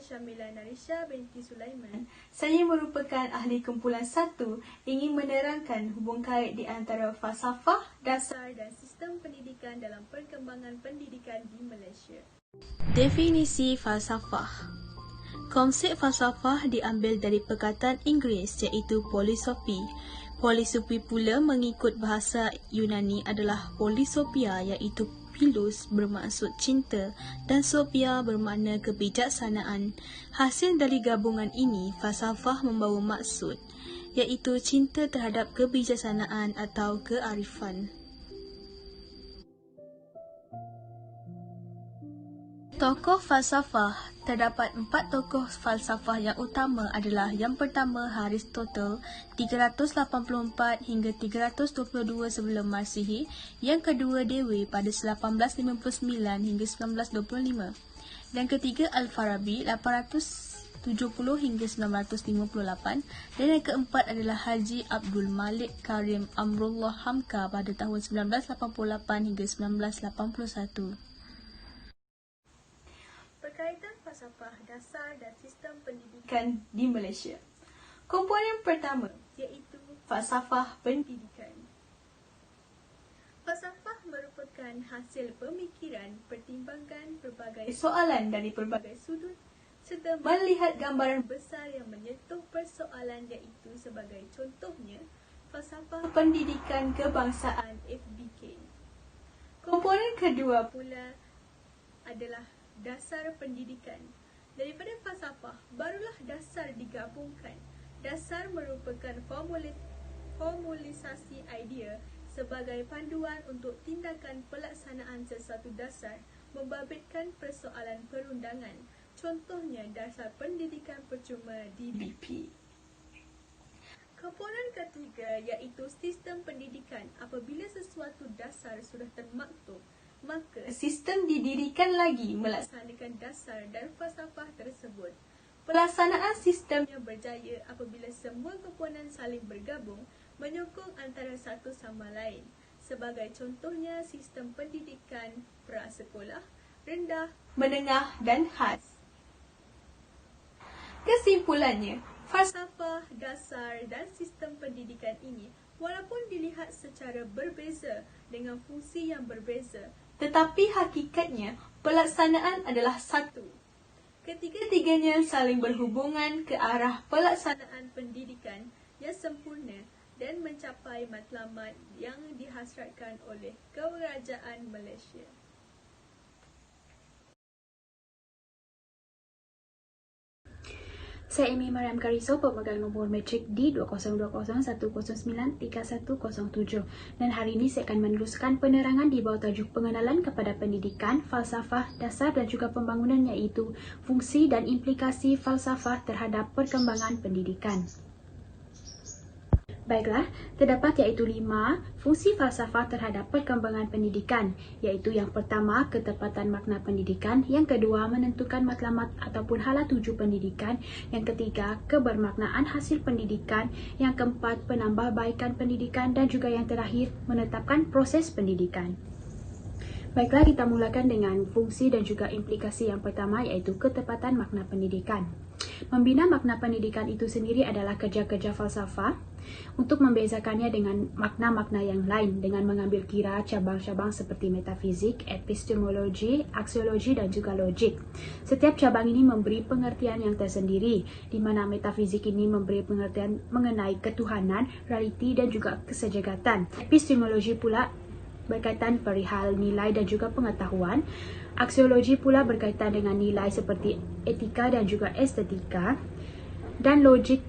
Syamila Narisha binti Sulaiman. Saya merupakan ahli kumpulan 1 ingin menerangkan hubung kait di antara falsafah, dasar Dan sistem pendidikan dalam perkembangan pendidikan di Malaysia. Definisi falsafah. Konsep falsafah diambil dari perkataan Inggeris iaitu polisopi. Polisopi pula mengikut bahasa Yunani adalah polisopia iaitu Pilus bermaksud cinta dan Sophia bermakna kebijaksanaan. Hasil dari gabungan ini, falsafah membawa maksud iaitu cinta terhadap kebijaksanaan atau kearifan. Tokoh falsafah. Terdapat 4 tokoh falsafah yang utama adalah yang pertama Aristotle 384 hingga 322 sebelum Masihi, yang kedua Dewey pada 1859 hingga 1925, dan ketiga Al-Farabi 870 hingga 958, dan yang keempat adalah Haji Abdul Malik Karim Amrullah Hamka pada tahun 1988 hingga 1981. Berkaitan falsafah, dasar dan sistem pendidikan Di Malaysia. Komponen pertama iaitu falsafah pendidikan. falsafah merupakan hasil pemikiran, pertimbangan berbagai Soalan dari pelbagai sudut serta melihat gambaran besar yang menyentuh persoalan, iaitu sebagai contohnya falsafah pendidikan kebangsaan. FBK. Komponen kedua Pula adalah dasar pendidikan. Daripada falsafah, barulah dasar digabungkan. Dasar merupakan formulisasi idea sebagai panduan untuk tindakan pelaksanaan sesuatu dasar, membabitkan persoalan perundangan. Contohnya dasar pendidikan percuma DBP. Komponen ketiga iaitu sistem pendidikan. Apabila sesuatu dasar sudah termaktub, maka sistem didirikan lagi melaksanakan dasar dan falsafah tersebut. pelaksanaan sistem Yang berjaya apabila semua komponen saling bergabung, menyokong antara satu sama lain. Sebagai contohnya sistem pendidikan prasekolah, rendah, menengah dan khas. Kesimpulannya, falsafah, dasar dan sistem pendidikan ini walaupun dilihat secara berbeza dengan fungsi yang berbeza, tetapi hakikatnya pelaksanaan adalah satu. Ketiga-tiganya saling berhubungan ke arah pelaksanaan pendidikan yang sempurna dan mencapai matlamat yang dihasratkan oleh Kerajaan Malaysia. Saya Amy Mariam Kariso, pemegang nombor matrik D202011093107, dan hari ini saya akan meneruskan penerangan di bawah tajuk pengenalan kepada pendidikan, falsafah, dasar dan juga pembangunan, iaitu fungsi dan implikasi falsafah terhadap perkembangan pendidikan. Baiklah, terdapat iaitu 5 fungsi falsafah terhadap perkembangan pendidikan, iaitu yang pertama, ketepatan makna pendidikan, yang kedua, menentukan matlamat ataupun hala tuju pendidikan, yang ketiga, kebermaknaan hasil pendidikan, yang keempat, penambahbaikan pendidikan, dan juga yang terakhir, menetapkan proses pendidikan. Baiklah, kita mulakan dengan fungsi dan juga implikasi yang pertama, iaitu ketepatan makna pendidikan. Membina makna pendidikan itu sendiri adalah kerja-kerja falsafah untuk membezakannya dengan makna-makna yang lain dengan mengambil kira cabang-cabang seperti metafizik, epistemologi, aksiologi dan juga logik. Setiap cabang ini memberi pengertian yang tersendiri, di mana metafizik ini memberi pengertian mengenai ketuhanan, realiti dan juga kesejagatan. Epistemologi pula berkaitan perihal nilai dan juga pengetahuan. Aksiologi pula berkaitan dengan nilai seperti etika dan juga estetika, dan logik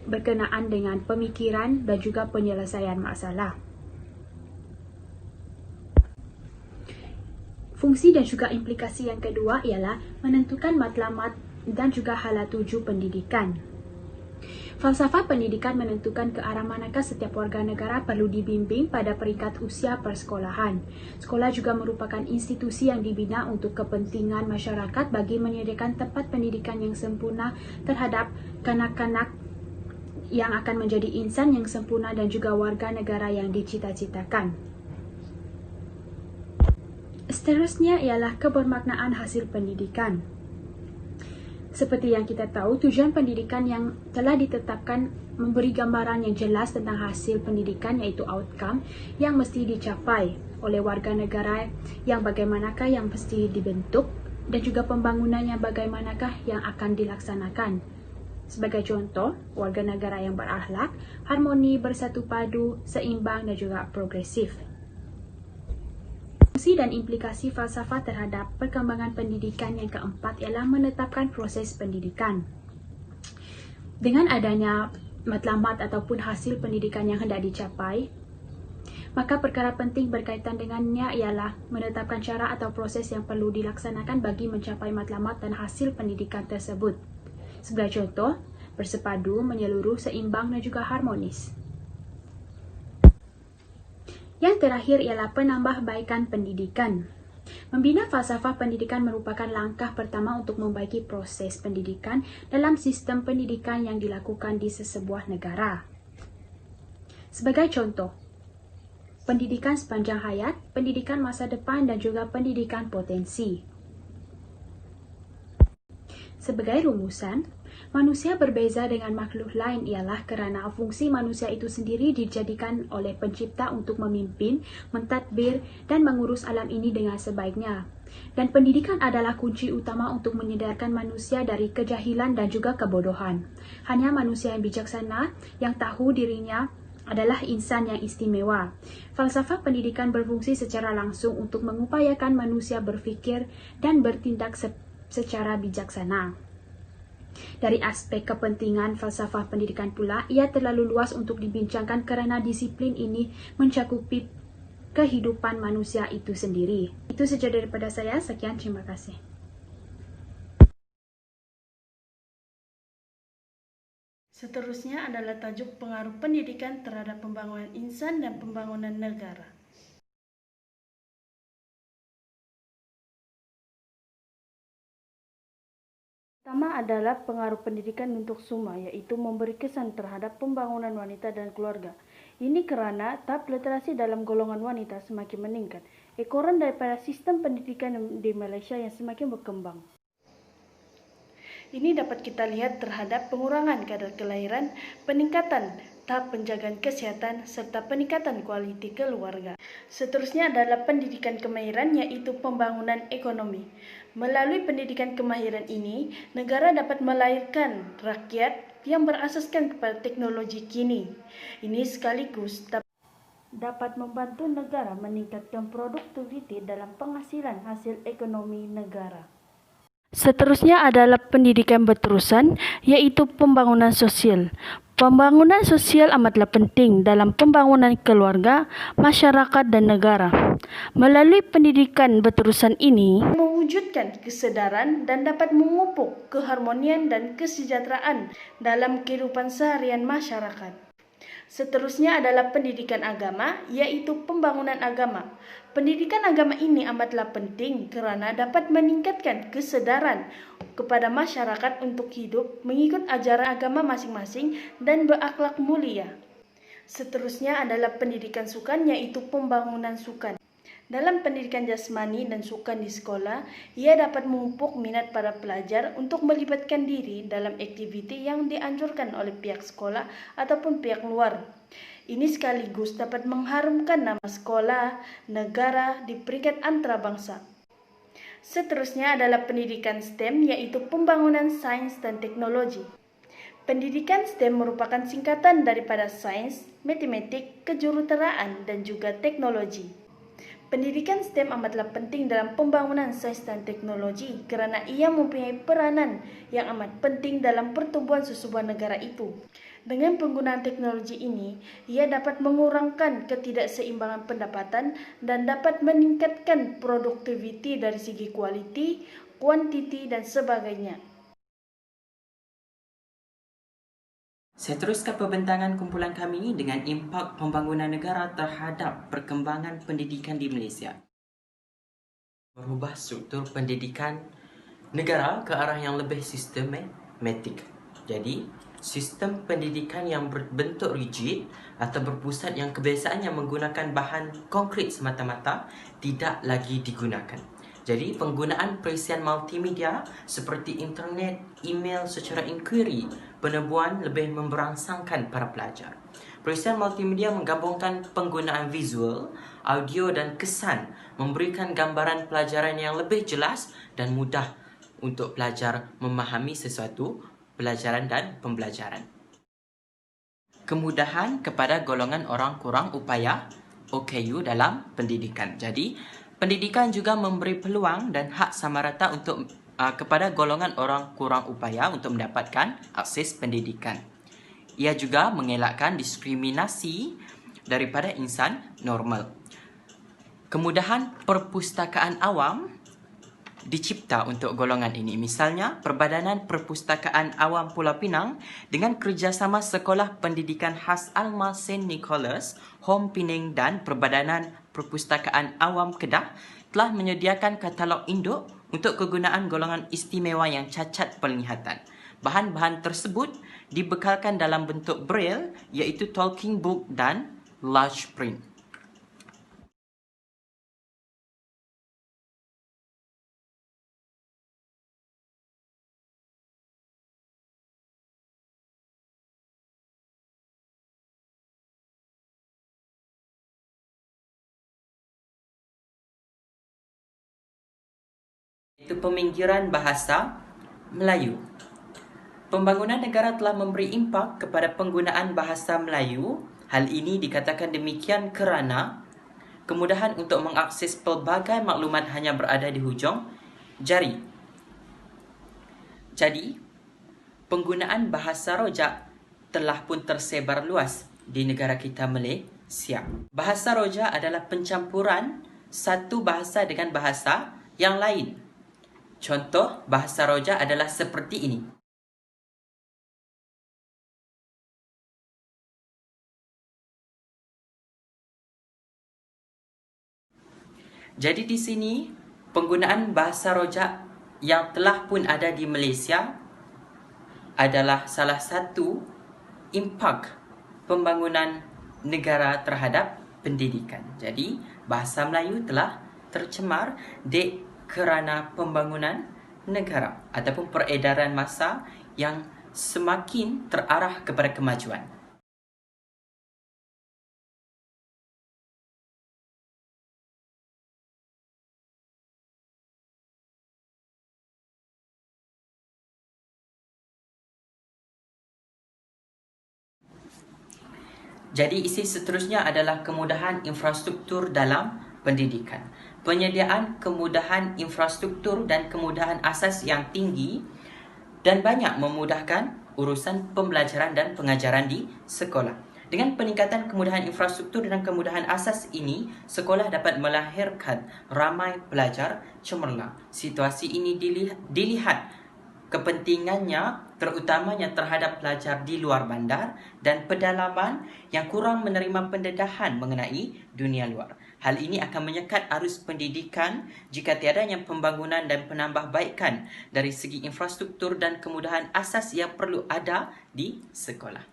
berkenaan dengan pemikiran dan juga penyelesaian masalah. Fungsi dan juga implikasi yang kedua ialah menentukan matlamat dan juga hala tuju pendidikan. Falsafah pendidikan menentukan ke arah manakah setiap warga negara perlu dibimbing pada peringkat usia persekolahan. Sekolah juga merupakan institusi yang dibina untuk kepentingan masyarakat bagi menyediakan tempat pendidikan yang sempurna terhadap kanak-kanak yang akan menjadi insan yang sempurna dan juga warga negara yang dicita-citakan. Seterusnya ialah kebermaknaan hasil pendidikan. Seperti yang kita tahu, tujuan pendidikan yang telah ditetapkan memberi gambaran yang jelas tentang hasil pendidikan, iaitu outcome yang mesti dicapai oleh warga negara, yang bagaimanakah yang mesti dibentuk, dan juga pembangunan yang bagaimanakah yang akan dilaksanakan. Sebagai contoh, warga negara yang berakhlak, harmoni, bersatu padu, seimbang dan juga progresif. Fungsi dan implikasi falsafah terhadap perkembangan pendidikan yang keempat ialah menetapkan proses pendidikan. Dengan adanya matlamat ataupun hasil pendidikan yang hendak dicapai, maka perkara penting berkaitan dengannya ialah menetapkan cara atau proses yang perlu dilaksanakan bagi mencapai matlamat dan hasil pendidikan tersebut. Sebagai contoh, bersepadu, menyeluruh, seimbang dan juga harmonis. Yang terakhir ialah penambahbaikan pendidikan. Membina falsafah pendidikan merupakan langkah pertama untuk membaiki proses pendidikan dalam sistem pendidikan yang dilakukan di sesebuah negara. Sebagai contoh, pendidikan sepanjang hayat, pendidikan masa depan dan juga pendidikan potensi. Sebagai rumusan, manusia berbeza dengan makhluk lain ialah kerana fungsi manusia itu sendiri dijadikan oleh pencipta untuk memimpin, mentadbir dan mengurus alam ini dengan sebaiknya. Dan pendidikan adalah kunci utama untuk menyedarkan manusia dari kejahilan dan juga kebodohan. Hanya manusia yang bijaksana, yang tahu dirinya, adalah insan yang istimewa. Falsafah pendidikan berfungsi secara langsung untuk mengupayakan manusia berfikir dan bertindak secara bijaksana. Dari aspek kepentingan falsafah pendidikan pula, ia terlalu luas untuk dibincangkan kerana disiplin ini mencakupi kehidupan manusia itu sendiri. Itu saja daripada saya. Sekian, terima kasih. Seterusnya adalah tajuk pengaruh pendidikan terhadap pembangunan insan dan pembangunan negara. Pertama adalah pengaruh pendidikan untuk Suma, yaitu memberi kesan terhadap pembangunan wanita dan keluarga. Ini kerana tahap literasi dalam golongan wanita semakin meningkat, ekoran daripada sistem pendidikan di Malaysia yang semakin berkembang. Ini dapat kita lihat terhadap pengurangan kadar kelahiran, peningkatan tahap penjagaan kesihatan, serta peningkatan kualiti keluarga. Seterusnya adalah pendidikan kemahiran, iaitu pembangunan ekonomi. Melalui pendidikan kemahiran ini, negara dapat melahirkan rakyat yang berasaskan kepada teknologi kini. Ini sekaligus dapat membantu negara meningkatkan produktiviti dalam penghasilan hasil ekonomi negara. Seterusnya adalah pendidikan berterusan, iaitu pembangunan sosial. Pembangunan sosial amatlah penting dalam pembangunan keluarga, masyarakat dan negara. Melalui pendidikan berterusan ini, mewujudkan kesedaran dan dapat memupuk keharmonian dan kesejahteraan dalam kehidupan seharian masyarakat. Seterusnya adalah pendidikan agama, iaitu pembangunan agama. Pendidikan agama ini amatlah penting kerana dapat meningkatkan kesedaran kepada masyarakat untuk hidup mengikut ajaran agama masing-masing dan berakhlak mulia. Seterusnya adalah pendidikan sukan, iaitu pembangunan sukan. Dalam pendidikan jasmani dan sukan di sekolah, ia dapat memupuk minat para pelajar untuk melibatkan diri dalam aktiviti yang dianjurkan oleh pihak sekolah ataupun pihak luar. Ini sekaligus dapat mengharumkan nama sekolah, negara di peringkat antarabangsa. Seterusnya adalah pendidikan STEM, iaitu pembangunan sains dan teknologi. Pendidikan STEM merupakan singkatan daripada sains, matematik, kejuruteraan dan juga teknologi. Pendidikan STEM amatlah penting dalam pembangunan sains dan teknologi kerana ia mempunyai peranan yang amat penting dalam pertumbuhan sesebuah negara itu. Dengan penggunaan teknologi ini, ia dapat mengurangkan ketidakseimbangan pendapatan dan dapat meningkatkan produktiviti dari segi kualiti, kuantiti dan sebagainya. Saya teruskan pembentangan kumpulan kami dengan impak pembangunan negara terhadap perkembangan pendidikan di Malaysia. Merubah struktur pendidikan negara ke arah yang lebih sistematik. Jadi, sistem pendidikan yang berbentuk rigid atau berpusat yang kebiasaannya menggunakan bahan konkret semata-mata tidak lagi digunakan. Jadi, penggunaan perisian multimedia seperti internet, email secara inquiry, penebuan lebih memberangsangkan para pelajar. Perisian multimedia menggabungkan penggunaan visual, audio dan kesan, memberikan gambaran pelajaran yang lebih jelas dan mudah untuk pelajar memahami sesuatu pelajaran dan pembelajaran. Kemudahan kepada golongan orang kurang upaya OKU dalam pendidikan. Jadi, pendidikan juga memberi peluang dan hak sama rata untuk kepada golongan orang kurang upaya untuk mendapatkan akses pendidikan. Ia juga mengelakkan diskriminasi daripada insan normal. Kemudahan perpustakaan awam dicipta untuk golongan ini. Misalnya, Perbadanan Perpustakaan Awam Pulau Pinang dengan kerjasama Sekolah Pendidikan Khas Alma St. Nicholas, Home Pening dan Perbadanan Perpustakaan Awam Kedah telah menyediakan katalog induk untuk kegunaan golongan istimewa yang cacat penglihatan. Bahan-bahan tersebut dibekalkan dalam bentuk braille iaitu talking book dan large print. Itu peminggiran bahasa Melayu. Pembangunan negara telah memberi impak kepada penggunaan bahasa Melayu. Hal ini dikatakan demikian kerana kemudahan untuk mengakses pelbagai maklumat hanya berada di hujung jari. Jadi, penggunaan bahasa rojak telah pun tersebar luas di negara kita Malaysia. Bahasa rojak adalah pencampuran satu bahasa dengan bahasa yang lain. Contoh bahasa rojak adalah seperti ini. Jadi di sini penggunaan bahasa rojak yang telah pun ada di Malaysia adalah salah satu impak pembangunan negara terhadap pendidikan. Jadi bahasa Melayu telah tercemar kerana pembangunan negara ataupun peredaran masa yang semakin terarah kepada kemajuan. Jadi isi seterusnya adalah kemudahan infrastruktur dalam pendidikan. Penyediaan kemudahan infrastruktur dan kemudahan asas yang tinggi dan banyak memudahkan urusan pembelajaran dan pengajaran di sekolah. Dengan peningkatan kemudahan infrastruktur dan kemudahan asas ini, sekolah dapat melahirkan ramai pelajar cemerlang. Situasi ini dilihat kepentingannya terutamanya terhadap pelajar di luar bandar dan pedalaman yang kurang menerima pendedahan mengenai dunia luar. Hal ini akan menyekat arus pendidikan jika tiadanya pembangunan dan penambahbaikan dari segi infrastruktur dan kemudahan asas yang perlu ada di sekolah.